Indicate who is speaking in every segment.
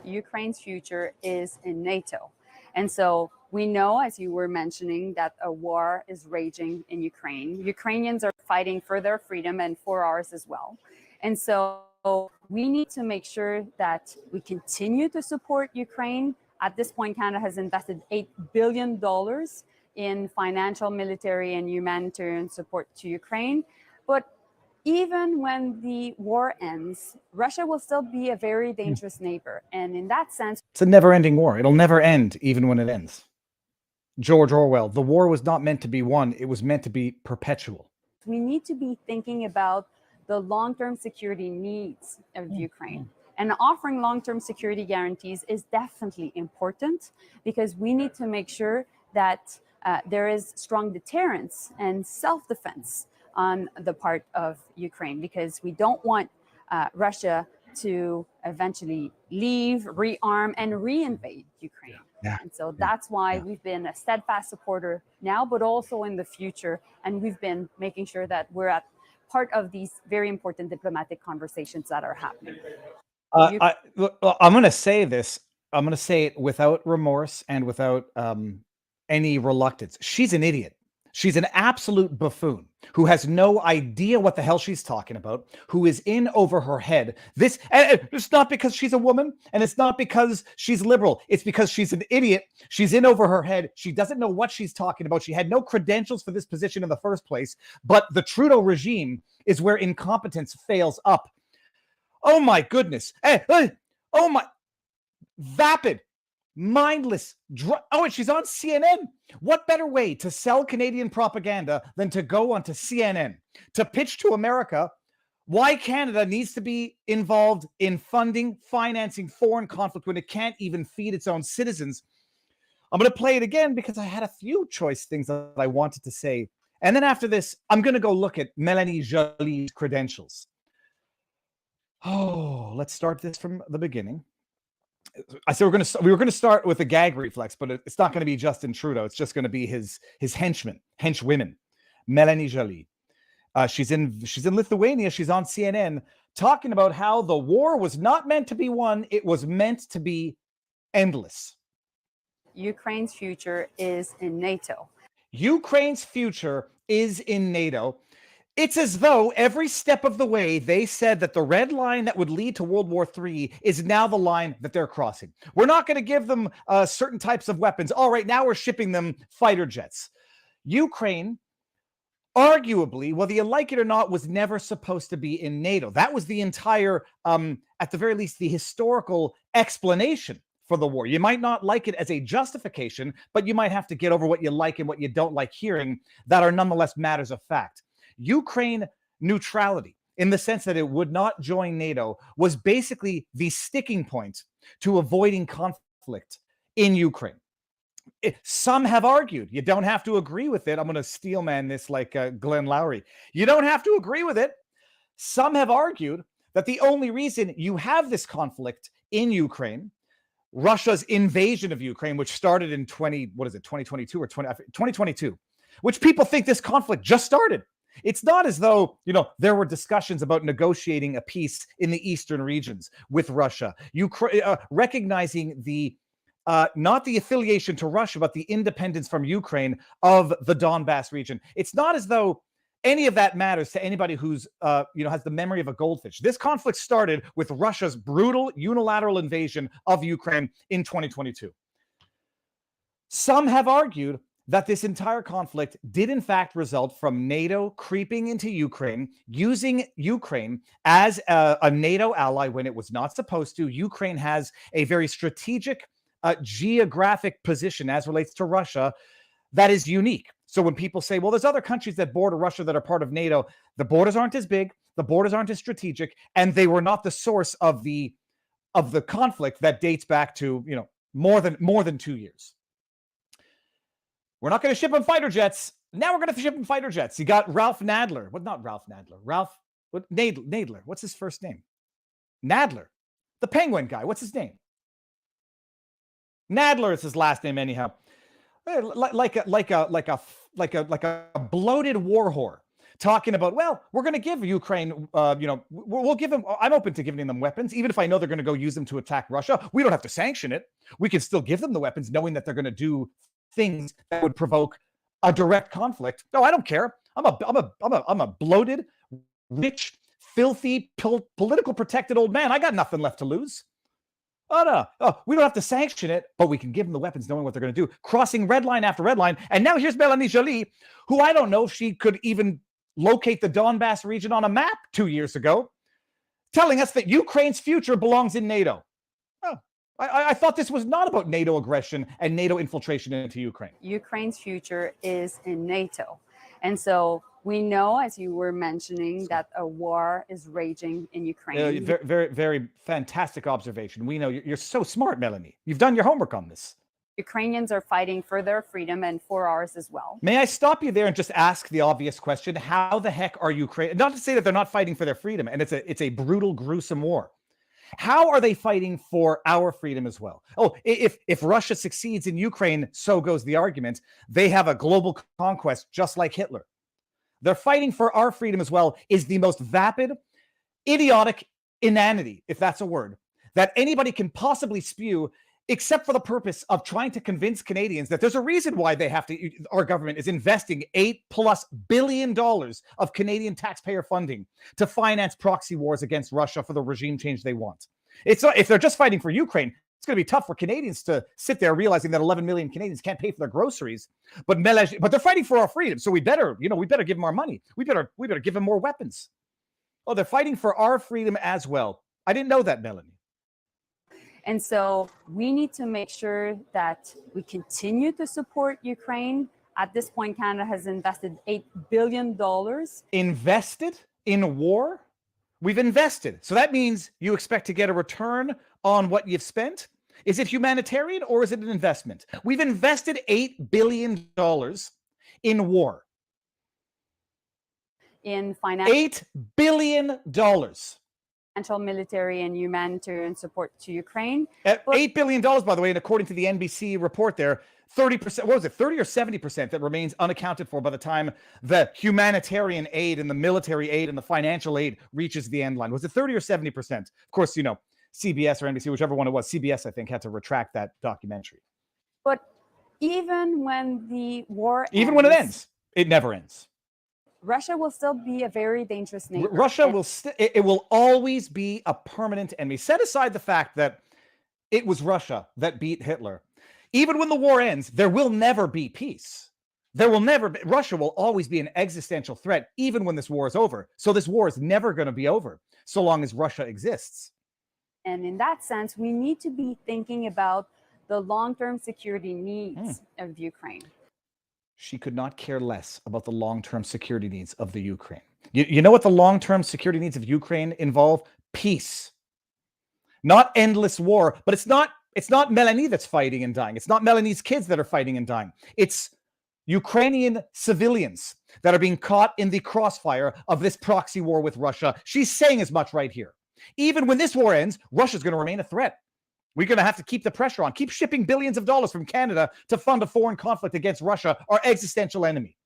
Speaker 1: Ukraine's future is in NATO. And so we know, as you were mentioning, that a war is raging in Ukraine. Ukrainians are fighting for their freedom and for ours as well. And so we need to make sure that we continue to support Ukraine. At this point, Canada has invested $8 billion in financial, military, and humanitarian support to Ukraine. But even when the war ends, Russia will still be a very dangerous neighbor. And in that sense,
Speaker 2: it's a never-ending war. It'll never end, even when it ends. George Orwell, the war was not meant to be won. It was meant to be perpetual.
Speaker 1: We need to be thinking about the long-term security needs of Ukraine. And offering long-term security guarantees is definitely important because we need to make sure that there is strong deterrence and self-defense on the part of Ukraine, because we don't want Russia to eventually leave, rearm, and reinvade Ukraine. And so that's why we've been a steadfast supporter now, but also in the future. And we've been making sure that we're at part of these very important diplomatic conversations that are happening.
Speaker 2: I'm going to say this. I'm going to say it without remorse and without any reluctance. She's an idiot. She's an absolute buffoon who has no idea what the hell she's talking about, who is in over her head. This, and it's not because she's a woman, and it's not because she's liberal. It's because she's an idiot. She's in over her head. She doesn't know what she's talking about. She had no credentials for this position in the first place, but the Trudeau regime is where incompetence fails up. Oh my goodness. Oh my, vapid. Mindless. Oh, and she's on CNN. What better way to sell Canadian propaganda than to go onto CNN to pitch to America why Canada needs to be involved in funding, financing foreign conflict when it can't even feed its own citizens? I'm going to play it again because I had a few choice things that I wanted to say. And then after this, I'm going to go look at Mélanie Joly's credentials. Oh, let's start this from the beginning. I said we were going to start with a gag reflex, but it's not going to be Justin Trudeau. It's just going to be his henchwomen. Mélanie Joly. She's in Lithuania. She's on CNN talking about how the war was not meant to be won. It was meant to be endless.
Speaker 1: Ukraine's future is in NATO.
Speaker 2: Ukraine's future is in NATO. It's as though every step of the way they said that the red line that would lead to World War III is now the line that they're crossing. We're not going to give them certain types of weapons. All right, now we're shipping them fighter jets. Ukraine, arguably, whether you like it or not, was never supposed to be in NATO. That was the entire, at the very least, the historical explanation for the war. You might not like it as a justification, but you might have to get over what you like and what you don't like hearing that are nonetheless matters of fact. Ukraine neutrality, in the sense that it would not join NATO, was basically the sticking point to avoiding conflict in Ukraine. Some have argued, you don't have to agree with it. I'm going to steelman this like Glenn Lowry. You don't have to agree with it. Some have argued that the only reason you have this conflict in Ukraine, Russia's invasion of Ukraine, which started in 2022 or 2022, which people think this conflict just started. It's not as though, there were discussions about negotiating a peace in the eastern regions with Russia, recognizing the not the affiliation to Russia, but the independence from Ukraine of the Donbass region. It's not as though any of that matters to anybody who's, has the memory of a goldfish. This conflict started with Russia's brutal unilateral invasion of Ukraine in 2022. Some have argued that this entire conflict did in fact result from NATO creeping into Ukraine, using Ukraine as a NATO ally when it was not supposed to. Ukraine has a very strategic geographic position as relates to Russia that is unique. So when people say, well, there's other countries that border Russia that are part of NATO, the borders aren't as big, the borders aren't as strategic, and they were not the source of the conflict that dates back to, more than 2 years. We're not going to ship them fighter jets. Now we're going to ship them fighter jets. You got Ralph Nadler. What? Not Ralph Nadler. Nadler. What's his first name? Nadler. The Penguin guy. What's his name? Nadler is his last name, anyhow. Like a bloated war whore, talking about, well, we're going to give Ukraine, we'll give them, I'm open to giving them weapons, even if I know they're going to go use them to attack Russia. We don't have to sanction it. We can still give them the weapons, knowing that they're going to do things that would provoke a direct conflict. No, I don't care. I'm a bloated, rich, filthy, political protected old man. I got nothing left to lose. Oh, no. Oh, we don't have to sanction it, but we can give them the weapons knowing what they're going to do. Crossing red line after red line. And now here's Mélanie Joly, who I don't know if she could even locate the Donbass region on a map 2 years ago, telling us that Ukraine's future belongs in NATO. Oh, I thought this was not about NATO aggression and NATO infiltration into Ukraine.
Speaker 1: Ukraine's future is in NATO. And so we know, as you were mentioning, that a war is raging in Ukraine.
Speaker 2: Very, very, very fantastic observation. We know you're so smart, Mélanie. You've done your homework on this.
Speaker 1: Ukrainians are fighting for their freedom and for ours as well.
Speaker 2: May I stop you there and just ask the obvious question? How the heck are Ukraine? Not to say that they're not fighting for their freedom, and it's a brutal, gruesome war. How are they fighting for our freedom as well? Oh, if Russia succeeds in Ukraine, so goes the argument. They have a global conquest just like Hitler. They're fighting for our freedom as well is the most vapid, idiotic inanity, if that's a word, that anybody can possibly spew, except for the purpose of trying to convince Canadians that there's a reason why our government is investing $8+ billion of Canadian taxpayer funding to finance proxy wars against Russia for the regime change they want. It's not, if they're just fighting for Ukraine, it's going to be tough for Canadians to sit there realizing that 11 million Canadians can't pay for their groceries. But they're fighting for our freedom, so we better give them our money. We better give them more weapons. Oh, they're fighting for our freedom as well. I didn't know that, Mélanie.
Speaker 1: And so we need to make sure that we continue to support Ukraine. At this point, Canada has invested $8 billion.
Speaker 2: Invested in war? We've invested. So that means you expect to get a return on what you've spent? Is it humanitarian or is it an investment? We've invested $8 billion in war.
Speaker 1: In financial,
Speaker 2: $8 billion.
Speaker 1: Military, and humanitarian support to Ukraine.
Speaker 2: $8 billion, by the way, and according to the NBC report there, 30%, what was it, 30 or 70% that remains unaccounted for by the time the humanitarian aid and the military aid and the financial aid reaches the end line. Was it 30 or 70%? Of course, CBS or NBC, whichever one it was, CBS, I think, had to retract that documentary.
Speaker 1: But even when the war
Speaker 2: when it ends, it never ends.
Speaker 1: Russia will still be a very dangerous neighbor.
Speaker 2: Russia will always be a permanent enemy. Set aside the fact that it was Russia that beat Hitler. Even when the war ends, there will never be peace. Russia will always be an existential threat, even when this war is over. So this war is never going to be over so long as Russia exists.
Speaker 1: And in that sense, we need to be thinking about the long-term security needs of Ukraine.
Speaker 2: She could not care less about the long-term security needs of the Ukraine. You know what the long-term security needs of Ukraine involve? Peace. Not endless war, but it's not Mélanie that's fighting and dying. It's not Mélanie's kids that are fighting and dying. It's Ukrainian civilians that are being caught in the crossfire of this proxy war with Russia. She's saying as much right here. Even when this war ends, Russia's going to remain a threat. We're going to have to keep the pressure on, keep shipping billions of dollars from Canada to fund a foreign conflict against Russia, our existential enemy.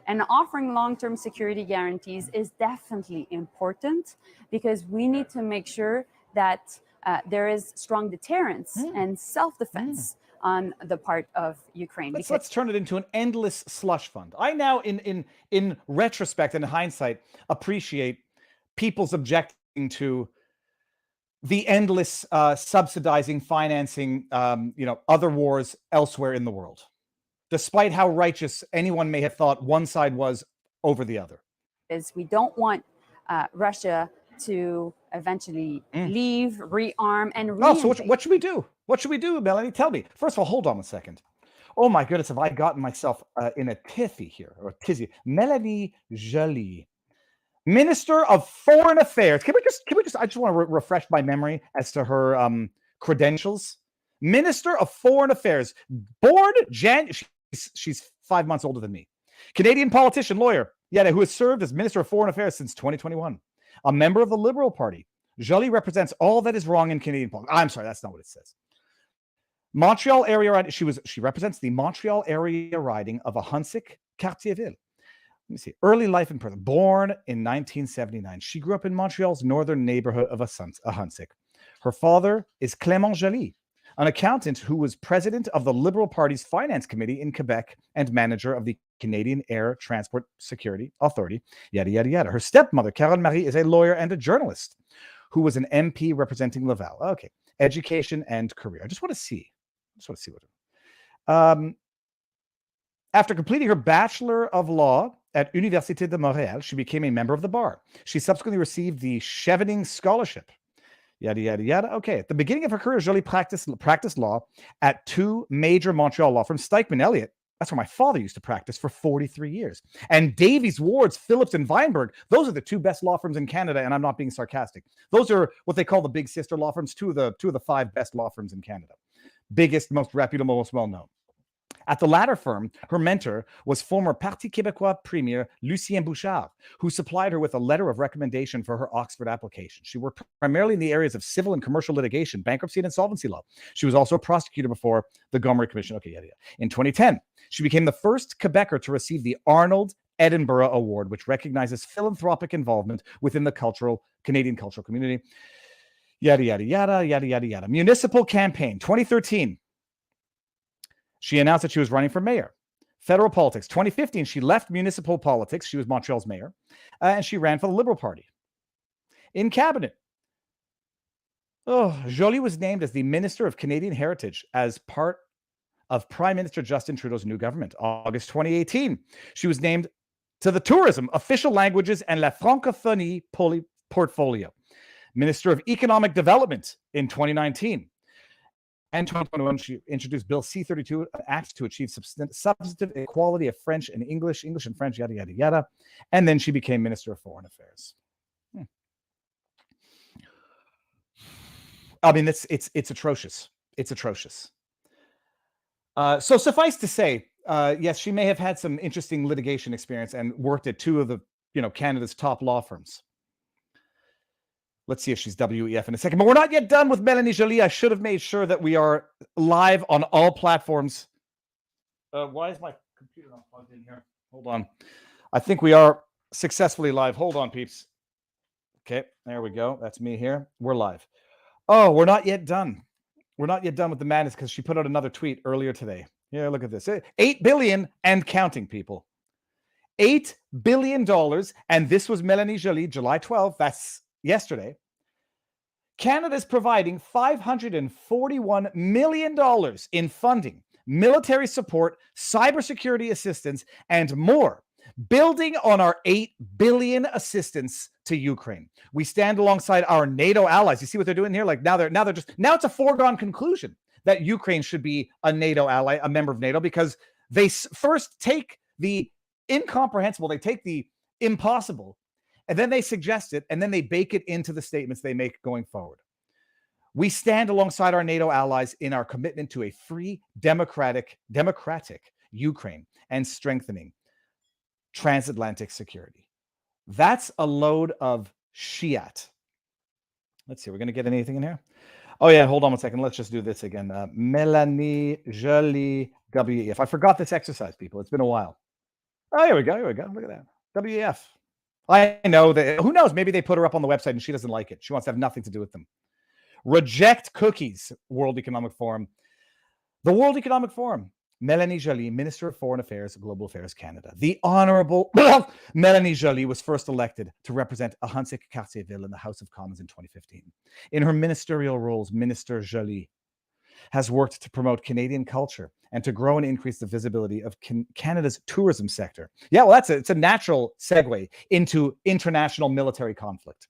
Speaker 1: And offering long-term security guarantees is definitely important because we need to make sure that there is strong deterrence and self-defense on the part of Ukraine.
Speaker 2: Let's turn it into an endless slush fund. I now, in retrospect and hindsight, appreciate people's objecting to the endless subsidizing, financing, other wars elsewhere in the world, despite how righteous anyone may have thought one side was over the other.
Speaker 1: Is we don't want Russia to eventually leave, rearm, and reinvade.
Speaker 2: So what should we do? What should we do, Mélanie? Tell me. First of all, hold on a second. Oh my goodness, have I gotten myself in a tiffy here, or a tizzy? Mélanie Joly, Minister of Foreign Affairs. Can we just? I just want to refresh my memory as to her credentials. Minister of Foreign Affairs, born she's 5 months older than me. Canadian politician, lawyer, who has served as Minister of Foreign Affairs since 2021. A member of the Liberal Party. Joly represents all that is wrong in Canadian politics. I'm sorry, that's not what it says. Montreal area riding. She represents the Montreal area riding of Ahuntsic, Cartierville. Let me see. Early life in prison. Born in 1979. She grew up in Montreal's northern neighborhood of Ahuntsic. Her father is Clément Joly, an accountant who was president of the Liberal Party's Finance Committee in Quebec and manager of the Canadian Air Transport Security Authority, yada, yada, yada. Her stepmother, Caroline Marie, is a lawyer and a journalist who was an MP representing Laval. Okay. Education and career. I just want to see what. After completing her Bachelor of Law at Université de Montréal, she became a member of the bar. She subsequently received the Chevening Scholarship. Yada, yada, yada. Okay. At the beginning of her career, Joly practiced law at two major Montreal law firms, Stikeman Elliott. That's where my father used to practice for 43 years. And Davies, Wards, Phillips, and Weinberg. Those are the two best law firms in Canada, and I'm not being sarcastic. Those are what they call the big sister law firms, two of the five best law firms in Canada. Biggest, most reputable, most well-known. At the latter firm, her mentor was former Parti Québécois Premier Lucien Bouchard, who supplied her with a letter of recommendation for her Oxford application. She worked primarily in the areas of civil and commercial litigation, bankruptcy, and insolvency law. She was also a prosecutor before the Gomery Commission. Okay, yada, yada. In 2010, she became the first Quebecer to receive the Arnold Edinburgh Award, which recognizes philanthropic involvement within the Canadian cultural community. Yada, yada, yada, yada, yada, yada. Municipal campaign, 2013. She announced that she was running for mayor. Federal politics. 2015, she left municipal politics. She was Montreal's mayor. And she ran for the Liberal Party. In cabinet, Joly was named as the Minister of Canadian Heritage as part of Prime Minister Justin Trudeau's new government. August 2018, she was named to the Tourism, Official Languages, and La Francophonie portfolio. Minister of Economic Development in 2019. And 2021, she introduced Bill C-32, an act to achieve substantive equality of French and English and French, yada, yada, yada. And then she became Minister of Foreign Affairs. I mean, it's atrocious. It's atrocious. So suffice to say, yes, she may have had some interesting litigation experience and worked at two of the, Canada's top law firms. Let's see if she's WEF in a second. But we're not yet done with Mélanie Joly. I should have made sure that we are live on all platforms. Why is my computer not plugged in here? Hold on. I think we are successfully live. Hold on, peeps. Okay, there we go. That's me here. We're live. Oh, we're not yet done. We're not yet done with the madness because she put out another tweet earlier today. Yeah, look at this. $8 billion and counting, people. $8 billion. And this was Mélanie Joly, July 12th. That's yesterday. Canada's providing $541 million in funding, military support, cybersecurity assistance, and more, building on our $8 billion assistance to Ukraine. We stand alongside our NATO allies. You see what they're doing here? Like now it's a foregone conclusion that Ukraine should be a NATO ally, a member of NATO, because they first take the incomprehensible, they take the impossible, and then they suggest it, and then they bake it into the statements they make going forward. We stand alongside our NATO allies in our commitment to a free, democratic Ukraine and strengthening transatlantic security. That's a load of shiat. Let's see, we're going to get anything in here? Oh, yeah, hold on one second. Let's just do this again. Mélanie Joly, WEF. I forgot this exercise, people. It's been a while. Oh, here we go. Look at that. WEF. I know that. Who knows? Maybe they put her up on the website and she doesn't like it. She wants to have nothing to do with them. Reject cookies, World Economic Forum. The World Economic Forum. Mélanie Joly, Minister of Foreign Affairs, Global Affairs Canada. The Honorable Mélanie Joly was first elected to represent Ahuntsic-Cartierville in the House of Commons in 2015. In her ministerial roles, Minister Joly has worked to promote Canadian culture and to grow and increase the visibility of Canada's tourism sector. Yeah, well, it's a natural segue into international military conflict.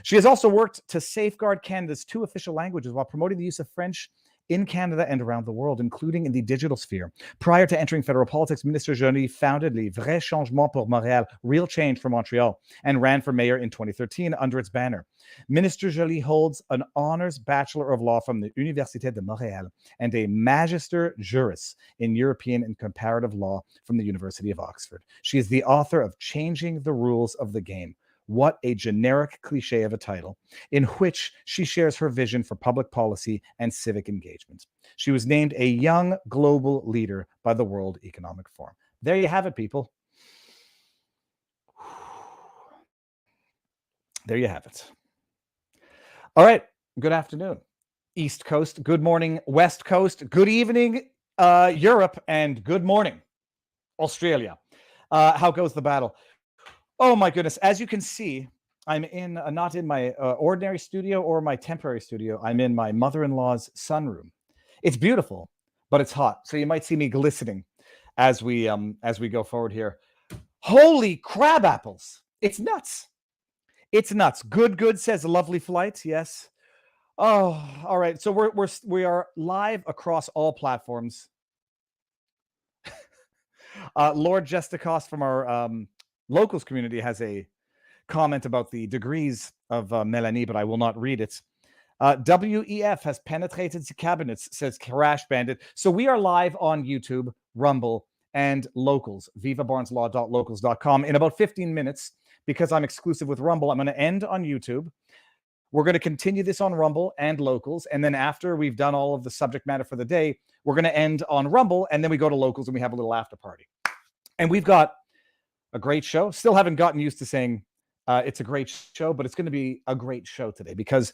Speaker 2: She has also worked to safeguard Canada's two official languages while promoting the use of French in Canada and around the world, including in the digital sphere. Prior to entering federal politics, Minister Joly founded Le Vrai Changement pour Montréal, Real Change for Montreal, and ran for mayor in 2013 under its banner. Minister Joly holds an honors Bachelor of Law from the Université de Montréal and a Magister Juris in European and Comparative Law from the University of Oxford. She is the author of Changing the Rules of the Game. What a generic cliche of a title, in which she shares her vision for public policy and civic engagement. She was named a young global leader by the World Economic Forum. There you have it, people. There you have it. All right. Good afternoon, East Coast. Good morning, West Coast. Good evening, Europe. And good morning, Australia. How goes the battle? Oh, my goodness. As you can see, I'm in not in my ordinary studio or my temporary studio. I'm in my mother-in-law's sunroom. It's beautiful, but it's hot. So you might see me glistening as we go forward here. Holy crab apples. It's nuts. It's nuts. Good says lovely flight. Yes. Oh, all right. So we are live across all platforms. Lord Jesticos from our locals community has a comment about the degrees of Melanie, but I will not read it. WEF has penetrated the cabinets, says Crash Bandit. So we are live on YouTube, Rumble, and Locals, vivabarneslaw.locals.com in about 15 minutes. Because I'm exclusive with Rumble, I'm going to end on YouTube. We're going to continue this on Rumble and Locals. And then after we've done all of the subject matter for the day, we're going to end on Rumble. And then we go to Locals and we have a little after party. And we've got a great show. Still haven't gotten used to saying it's a great show, but it's going to be a great show today because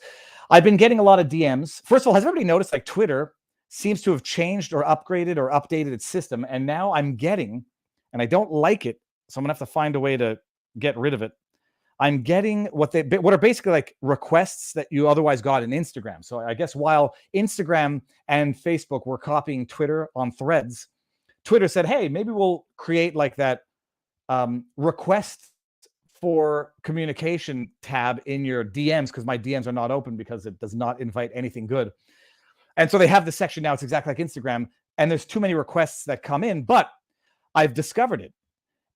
Speaker 2: I've been getting a lot of DMs. First of all, has everybody noticed like Twitter seems to have changed or upgraded or updated its system? And now I'm getting, and I don't like it, so I'm going to have to find a way to get rid of it. I'm getting what are basically like requests that you otherwise got in Instagram. So I guess while Instagram and Facebook were copying Twitter on Threads, Twitter said, hey, maybe we'll create like that request for communication tab in your DMs because my DMs are not open because it does not invite anything good. And so they have this section now. It's exactly like Instagram. And there's too many requests that come in, but I've discovered it.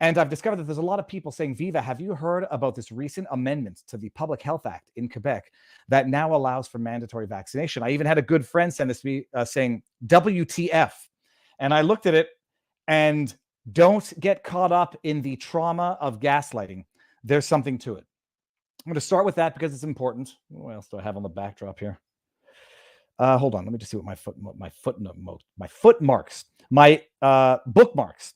Speaker 2: And I've discovered that there's a lot of people saying, Viva, have you heard about this recent amendment to the Public Health Act in Quebec that now allows for mandatory vaccination? I even had a good friend send this to me saying, WTF. And I looked at it and don't get caught up in the trauma of gaslighting. There's something to it. I'm going to start with that because it's important. What else do I have on the backdrop here? Hold on. Let me just see what my bookmarks.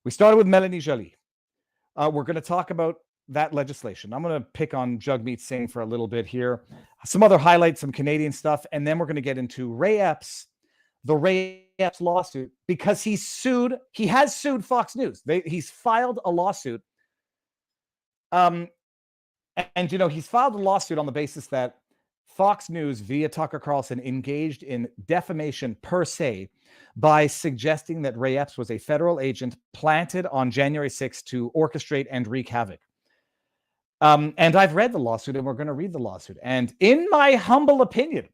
Speaker 2: We started with Melanie Joly. We're going to talk about that legislation. I'm going to pick on Jagmeet Singh for a little bit here. Some other highlights, some Canadian stuff, and then we're going to get into Ray Epps, the Ray Epps lawsuit, because he has sued Fox News. He's filed a lawsuit. And he's filed a lawsuit on the basis that Fox News via Tucker Carlson engaged in defamation per se by suggesting that Ray Epps was a federal agent planted on January 6th to orchestrate and wreak havoc. And I've read the lawsuit and we're going to read the lawsuit. And in my humble opinion,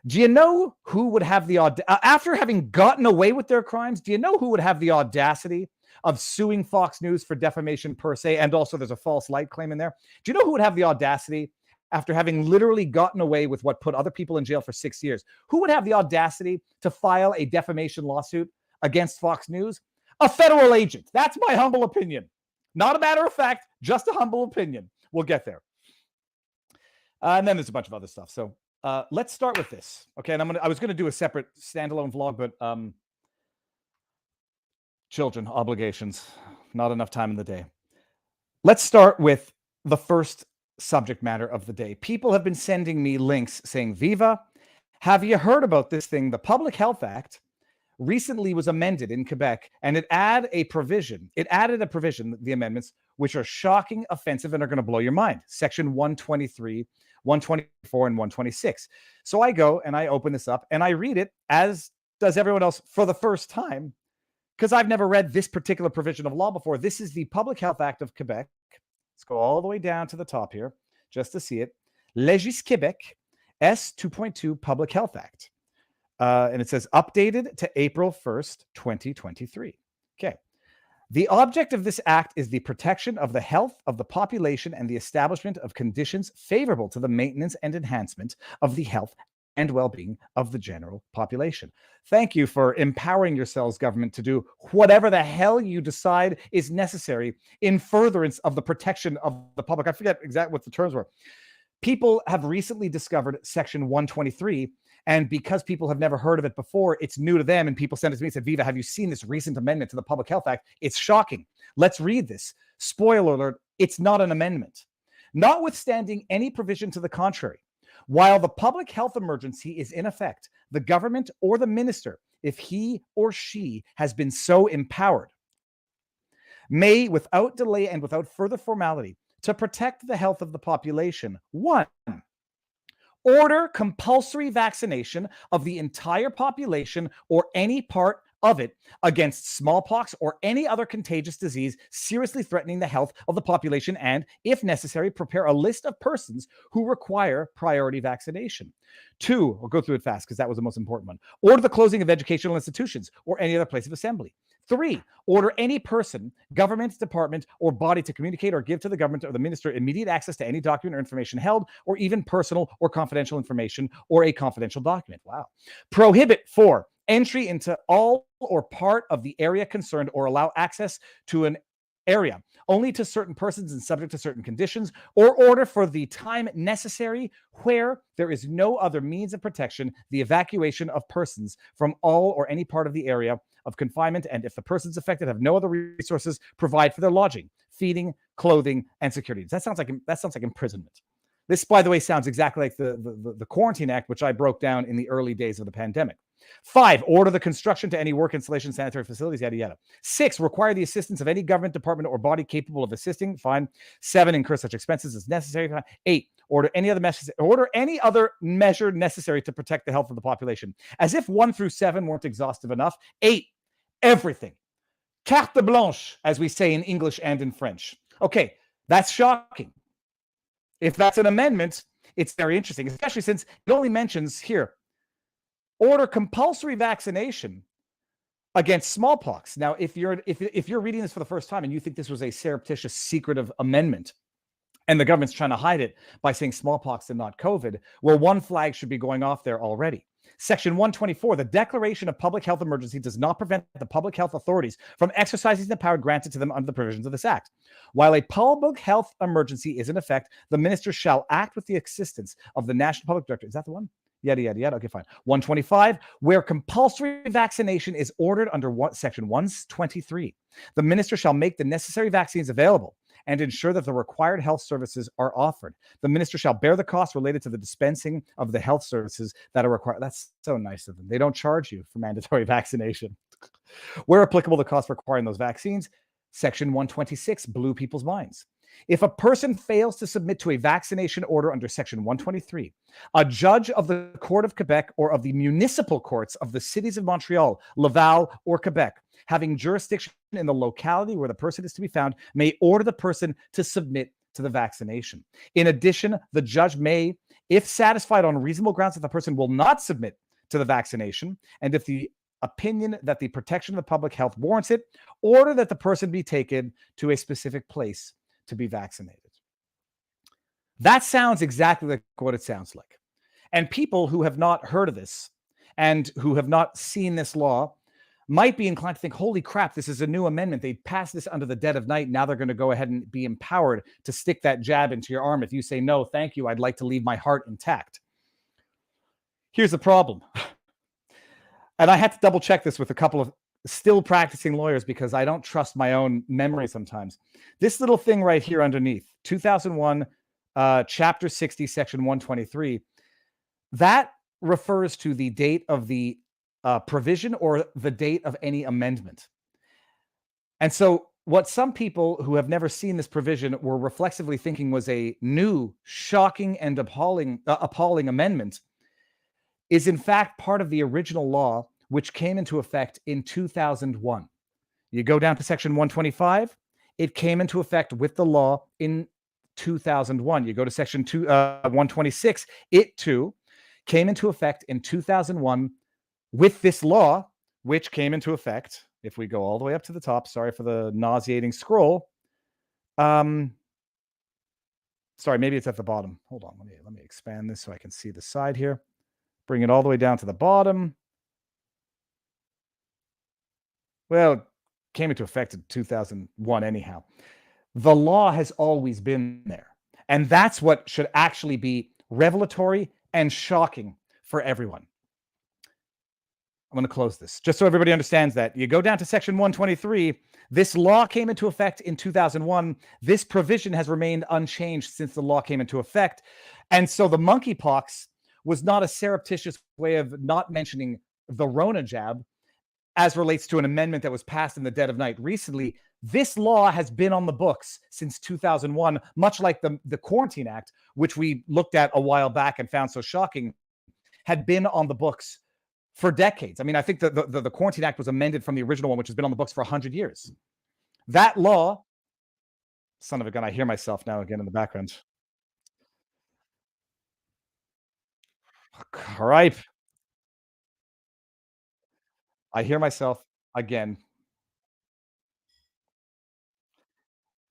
Speaker 2: do you know who would have the after having gotten away with their crimes, do you know who would have the audacity of suing Fox News for defamation per se? And also there's a false light claim in there. Do you know who would have the audacity after having literally gotten away with what put other people in jail for 6 years? Who would have the audacity to file a defamation lawsuit against Fox News? A federal agent. That's my humble opinion. Not a matter of fact, just a humble opinion. We'll get there. And then there's a bunch of other stuff. So let's start with this. Okay. And I was going to do a separate standalone vlog, but children, obligations, not enough time in the day. Let's start with the first subject matter of the day. People have been sending me links saying, Viva, have you heard about this thing? The Public Health Act recently was amended in Quebec, and it added a provision, the amendments, which are shocking, offensive, and are going to blow your mind. Section 123, 124, and 126. So I go and I open this up and I read it, as does everyone else, for the first time, because I've never read this particular provision of law before. This is the Public Health Act of Quebec. Let's go all the way down to the top here just to see it. Légis Québec S 2.2 Public Health Act. And it says updated to April 1st, 2023. Okay. The object of this act is the protection of the health of the population and the establishment of conditions favorable to the maintenance and enhancement of the health and well-being of the general population. Thank you for empowering yourselves, government, to do whatever the hell you decide is necessary in furtherance of the protection of the public. I forget exactly what the terms were. People have recently discovered Section 123, and because people have never heard of it before, it's new to them, and people sent it to me and said, Viva, have you seen this recent amendment to the Public Health Act? It's shocking. Let's read this. Spoiler alert, it's not an amendment. notwithstanding any provision to the contrary. While the public health emergency is in effect, the government or the minister, if he or she has been so empowered, may, without delay and without further formality, to protect the health of the population, 1, order compulsory vaccination of the entire population or any part of it against smallpox or any other contagious disease seriously threatening the health of the population, and, if necessary, prepare a list of persons who require priority vaccination. 2, we'll go through it fast because that was the most important one. Order the closing of educational institutions or any other place of assembly. 3, order any person, government, department, or body to communicate or give to the government or the minister immediate access to any document or information held, or even personal or confidential information, or a confidential document. Wow. Prohibit 4, entry into all or part of the area concerned, or allow access to an area only to certain persons and subject to certain conditions, or order for the time necessary, where there is no other means of protection, the evacuation of persons from all or any part of the area of confinement, and if the persons affected have no other resources, provide for their lodging, feeding, clothing, and security. That sounds like imprisonment. This, by the way, sounds exactly like the Quarantine Act, which I broke down in the early days of the pandemic. 5, order the construction to any work, installation, sanitary facilities, yada, yada. 6, require the assistance of any government department or body capable of assisting. Fine. 7, incur such expenses as necessary. Fine. 8, order any other measure necessary to protect the health of the population. As if 1 through 7 weren't exhaustive enough. 8, everything. Carte blanche, as we say in English and in French. Okay, that's shocking. If that's an amendment, it's very interesting, especially since it only mentions here, order compulsory vaccination against smallpox. Now, if you're reading this for the first time and you think this was a surreptitious, secretive amendment, and the government's trying to hide it by saying smallpox and not COVID, well, one flag should be going off there already. Section 124, the declaration of public health emergency does not prevent the public health authorities from exercising the power granted to them under the provisions of this act. While a public health emergency is in effect, the minister shall act with the assistance of the National Public Director. Is that the one? Yada, yada, yada. Okay, fine. 125, where compulsory vaccination is ordered under Section 123, the minister shall make the necessary vaccines available and ensure that the required health services are offered. The minister shall bear the costs related to the dispensing of the health services that are required. That's so nice of them. They don't charge you for mandatory vaccination. Where applicable, the costs requiring those vaccines. Section 126 blew people's minds. If a person fails to submit to a vaccination order under Section 123, a judge of the Court of Quebec or of the municipal courts of the cities of Montreal, Laval, or Quebec, having jurisdiction in the locality where the person is to be found, may order the person to submit to the vaccination. In addition, the judge may, if satisfied on reasonable grounds that the person will not submit to the vaccination, and if the opinion that the protection of the public health warrants it, order that the person be taken to a specific place to be vaccinated. That sounds exactly like what it sounds like. And people who have not heard of this and who have not seen this law might be inclined to think, holy crap, this is a new amendment. They passed this under the dead of night. Now they're going to go ahead and be empowered to stick that jab into your arm if you say, no, thank you, I'd like to leave my heart intact. Here's the problem. And I had to double check this with a couple of still practicing lawyers because I don't trust my own memory sometimes. This little thing right here underneath, 2001, Chapter 60, Section 123, that refers to the date of the provision or the date of any amendment. And so what some people who have never seen this provision were reflexively thinking was a new, shocking, and appalling amendment is in fact part of the original law, which came into effect in 2001. You go down to Section 125, it came into effect with the law in 2001. You go to Section 126, it too came into effect in 2001 with this law, which came into effect, if we go all the way up to the top, sorry for the nauseating scroll. Sorry, maybe it's at the bottom. Hold on, let me expand this so I can see the side here. Bring it all the way down to the bottom. Well, it came into effect in 2001 anyhow. The law has always been there. And that's what should actually be revelatory and shocking for everyone. I'm going to close this just so everybody understands that. You go down to section 123. This law came into effect in 2001. This provision has remained unchanged since the law came into effect. And so the monkeypox was not a surreptitious way of not mentioning the Rona jab as relates to an amendment that was passed in the dead of night recently. This law has been on the books since 2001, much like the Quarantine Act, which we looked at a while back and found so shocking, had been on the books for decades. I mean, I think the Quarantine Act was amended from the original one, which has been on the books for 100 years. That law, son of a gun, I hear myself now again in the background. Cripe. I hear myself again.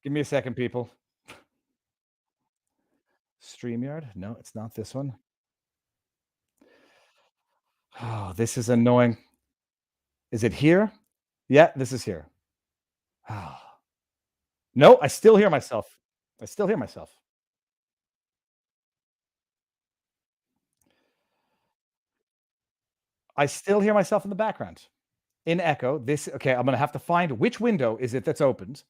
Speaker 2: Give me a second, people. StreamYard? No, it's not this one. Oh, this is annoying. Is it here? Yeah, this is here. Oh. No, I still hear myself. I still hear myself. I still hear myself in the background. In echo. Okay, I'm gonna have to find which window is it that's opened.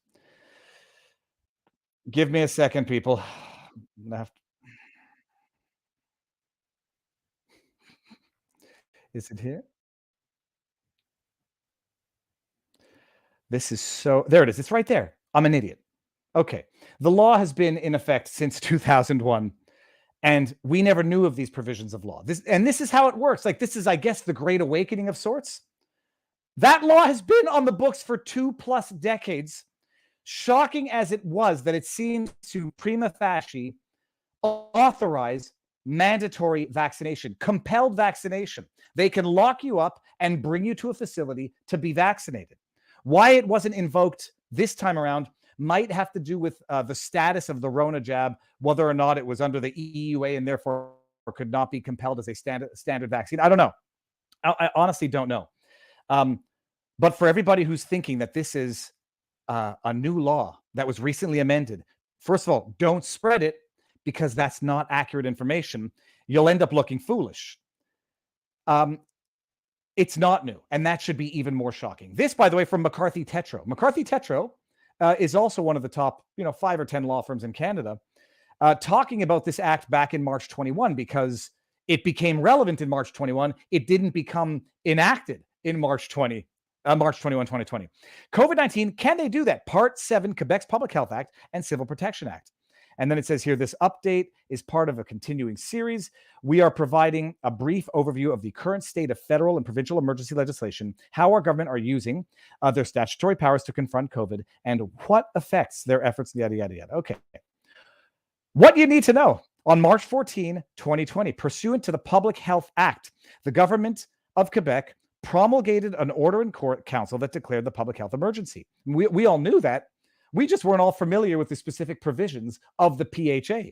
Speaker 2: Give me a second, people. Is it here? This is so there it is. It's right there. I'm an idiot. Okay. The law has been in effect since 2001, and we never knew of these provisions of law. This is how it works. Like, this is, I guess, the Great Awakening of sorts. That law has been on the books for 2+ decades. Shocking as it was that it seemed to prima facie authorize mandatory vaccination, compelled vaccination. They can lock you up and bring you to a facility to be vaccinated. Why it wasn't invoked this time around might have to do with the status of the Rona jab, whether or not it was under the EUA and therefore could not be compelled as a standard vaccine. I don't know. I honestly don't know. But for everybody who's thinking that this is a new law that was recently amended, first of all, don't spread it, because that's not accurate information. You'll end up looking foolish. It's not new, and that should be even more shocking. This, by the way, from McCarthy Tétrault. McCarthy Tétrault is also one of the top, 5 or 10 law firms in Canada, talking about this act back in March 21, because it became relevant in March 21. It didn't become enacted in March 21, 2020. COVID-19, can they do that? Part 7, Quebec's Public Health Act and Civil Protection Act. And then it says here, this update is part of a continuing series. We are providing a brief overview of the current state of federal and provincial emergency legislation, how our government are using their statutory powers to confront COVID, and what affects their efforts, yada, yada, yada. Okay. What you need to know. On March 14, 2020, pursuant to the Public Health Act, the government of Quebec promulgated an order in court council that declared the public health emergency. We all knew that. We just weren't all familiar with the specific provisions of the PHA.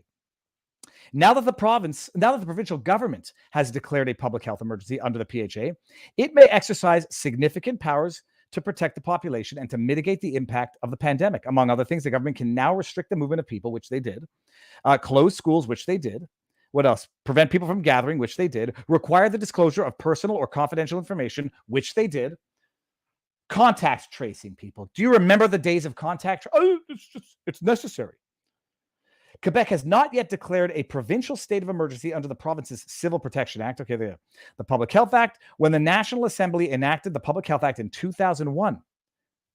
Speaker 2: Now that the provincial government has declared a public health emergency under the PHA, it may exercise significant powers to protect the population and to mitigate the impact of the pandemic. Among other things, the government can now restrict the movement of people, which they did, close schools, which they did. What else? Prevent people from gathering, which they did. Require the disclosure of personal or confidential information, which they did. Contact tracing, people. Do you remember the days of contact? It's necessary. Quebec has not yet declared a provincial state of emergency under the province's Civil Protection Act. Okay, the Public Health Act, when the National Assembly enacted the Public Health Act in 2001.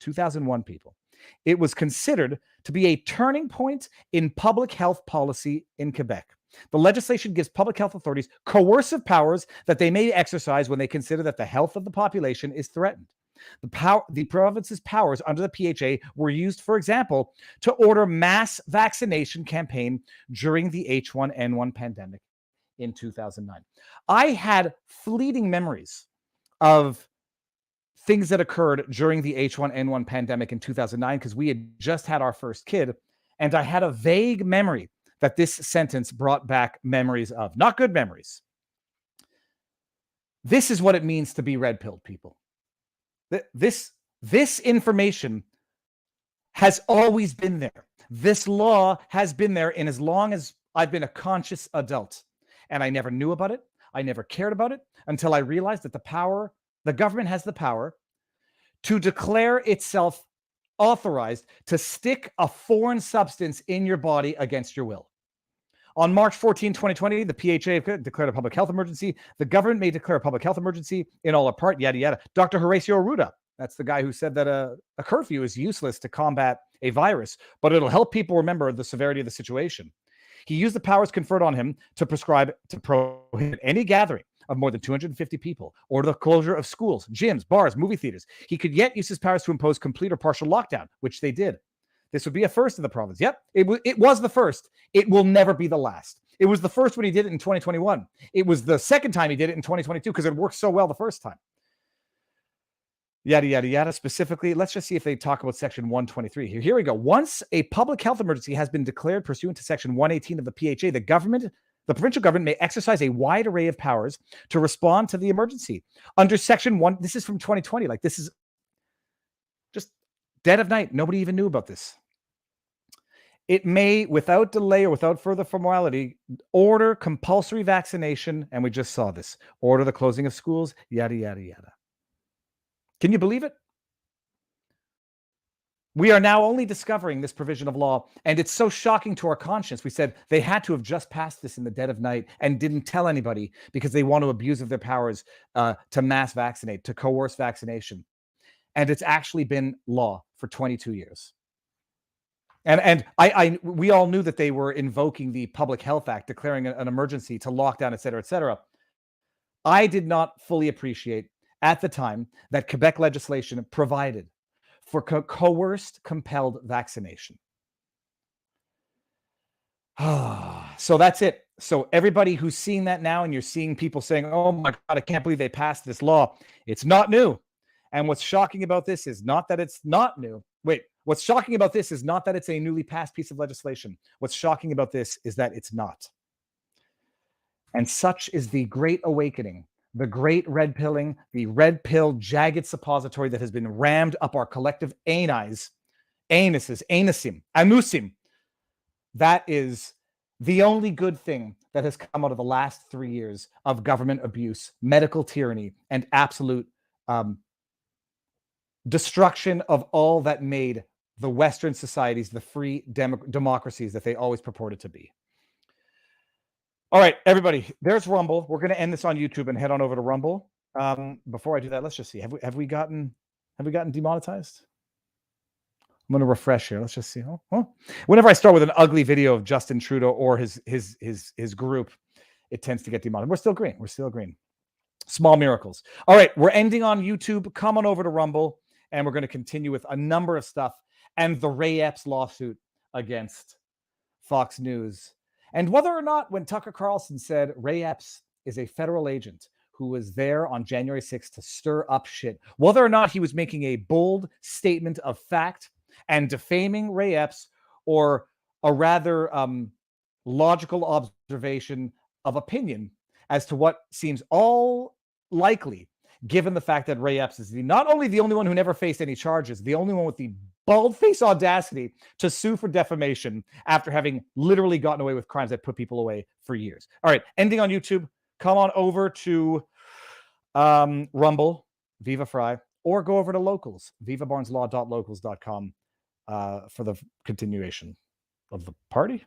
Speaker 2: 2001, people. It was considered to be a turning point in public health policy in Quebec. The legislation gives public health authorities coercive powers that they may exercise when they consider that the health of the population is threatened. The province's powers under the PHA were used, for example, to order mass vaccination campaign during the H1N1 pandemic in 2009. I had fleeting memories of things that occurred during the H1N1 pandemic in 2009 because we had just had our first kid, and I had a vague memory that this sentence brought back memories of, not good memories. This is what it means to be red-pilled, people. This information has always been there. This law has been there in as long as I've been a conscious adult. And I never knew about it. I never cared about it until I realized that the power the government has the power to declare itself authorized to stick a foreign substance in your body against your will. On March 14, 2020, the PHA declared a public health emergency. The government may declare a public health emergency in all or part, yada, yada. Dr. Horacio Arruda, that's the guy who said that a curfew is useless to combat a virus, but it'll help people remember the severity of the situation. He used the powers conferred on him to prohibit any gathering of more than 250 people, or the closure of schools, gyms, bars, movie theaters. He could yet use his powers to impose complete or partial lockdown, which they did. This would be a first in the province. Yep, it was the first. It will never be the last. It was the first when he did it in 2021. It was the second time he did it in 2022 because it worked so well the first time. Yada, yada, yada. Specifically, let's just see if they talk about Section 123 here. Here we go. Once a public health emergency has been declared pursuant to Section 118 of the PHA, the provincial government may exercise a wide array of powers to respond to the emergency. Under Section 1, this is from 2020. Like, this is just dead of night. Nobody even knew about this. It may, without delay or without further formality, order compulsory vaccination, and we just saw this, order the closing of schools, yada, yada, yada. Can you believe it? We are now only discovering this provision of law, and it's so shocking to our conscience. We said they had to have just passed this in the dead of night and didn't tell anybody because they want to abuse of their powers to mass vaccinate, to coerce vaccination. And it's actually been law for 22 years. And we all knew that they were invoking the Public Health Act, declaring an emergency to lockdown, et cetera, et cetera. I did not fully appreciate at the time that Quebec legislation provided for coerced, compelled vaccination. So that's it. So everybody who's seeing that now, and you're seeing people saying, oh my God, I can't believe they passed this law. It's not new. And what's shocking about this is not that it's not new. Wait, what's shocking about this is not that it's a newly passed piece of legislation. What's shocking about this is that it's not. And such is the great awakening, the great red pilling, the red-pill jagged suppository that has been rammed up our collective anuses, anusim. That is the only good thing that has come out of the last 3 years of government abuse, medical tyranny, and absolute destruction of all that made the Western societies the free democracies that they always purported to be. All right, everybody, there's Rumble. We're going to end this on YouTube and head on over to Rumble. Before I do that, let's just see. Have we gotten demonetized? I'm going to refresh here. Let's just see. Oh. Whenever I start with an ugly video of Justin Trudeau or his group, it tends to get demonetized. We're still green. We're still green. Small miracles. All right, we're ending on YouTube. Come on over to Rumble, and we're going to continue with a number of stuff and the Ray Epps lawsuit against Fox News. And whether or not, when Tucker Carlson said Ray Epps is a federal agent who was there on January 6th to stir up shit, whether or not he was making a bold statement of fact and defaming Ray Epps, or a rather logical observation of opinion as to what seems all likely, given the fact that Ray Epps is not only the only one who never faced any charges, the only one with the bald-faced audacity to sue for defamation after having literally gotten away with crimes that put people away for years. All right, ending on YouTube. Come on over to Rumble, Viva Frei, or go over to Locals, vivabarneslaw.locals.com for the continuation of the party.